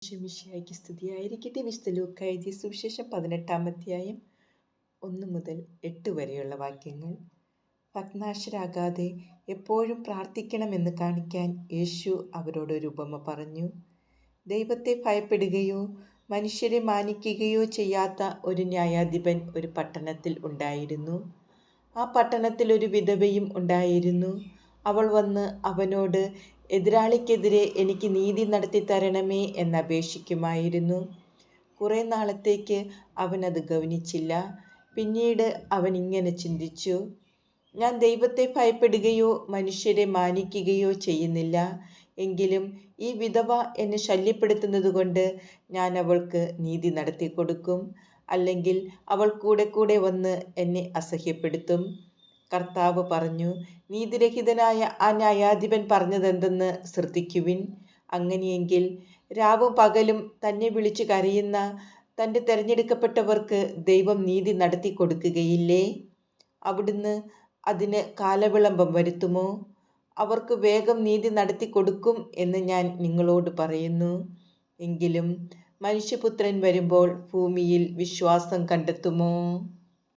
ഈശോമിശിഹായ്ക്ക് സ്തുതിയായിരിക്കട്ടെ. വിശുദ്ധ ലൂക്കാ എഴുതിയ സുവിശേഷം 18-ാം അധ്യായം 1 മുതൽ 8 വരെയുള്ള വാക്യങ്ങൾ. ഭഗ്നാശരാകാതെ എപ്പോഴും പ്രാർത്ഥിക്കണമെന്ന് കാണിക്കാൻ യേശു അവരോടൊരു ഉപമ പറഞ്ഞു. ദൈവത്തെ ഭയപ്പെടുകയോ മനുഷ്യരെ മാനിക്കുകയോ ചെയ്യാത്ത ഒരു ന്യായാധിപൻ ഒരു പട്ടണത്തിൽ ഉണ്ടായിരുന്നു. ആ പട്ടണത്തിൽ ഒരു വിധവയും ഉണ്ടായിരുന്നു. അവൾ വന്ന് അവനോട്, എതിരാളിക്കെതിരെ എനിക്ക് നീതി നടത്തി തരണമേ എന്നപേക്ഷിക്കുമായിരുന്നു. കുറേ നാളത്തേക്ക് അവനത് ഗൗനിച്ചില്ല. പിന്നീട് അവൻ ഇങ്ങനെ ചിന്തിച്ചു, ഞാൻ ദൈവത്തെ ഭയപ്പെടുകയോ മനുഷ്യരെ മാനിക്കുകയോ ചെയ്യുന്നില്ല. എങ്കിലും ഈ വിധവ എന്നെ ശല്യപ്പെടുത്തുന്നത് കൊണ്ട് ഞാൻ അവൾക്ക് നീതി നടത്തി കൊടുക്കും. അല്ലെങ്കിൽ അവൾ കൂടെ കൂടെ വന്ന് എന്നെ അസഹ്യപ്പെടുത്തും. കർത്താവ് പറഞ്ഞു, നീതിരഹിതനായ ആ ന്യായാധിപൻ പറഞ്ഞതെന്തെന്ന് ശ്രദ്ധിക്കുവിൻ. അങ്ങനെയെങ്കിൽ രാവും പകലും തന്നെ വിളിച്ചു കരയുന്ന തൻ്റെ തിരഞ്ഞെടുക്കപ്പെട്ടവർക്ക് ദൈവം നീതി നടത്തി കൊടുക്കുകയില്ലേ? അവിടുന്ന് അതിന് കാലവിളംബം വരുത്തുമോ? അവർക്ക് വേഗം നീതി നടത്തി കൊടുക്കും എന്ന് ഞാൻ നിങ്ങളോട് പറയുന്നു. എങ്കിലും മനുഷ്യപുത്രൻ വരുമ്പോൾ ഭൂമിയിൽ വിശ്വാസം കണ്ടെത്തുമോ?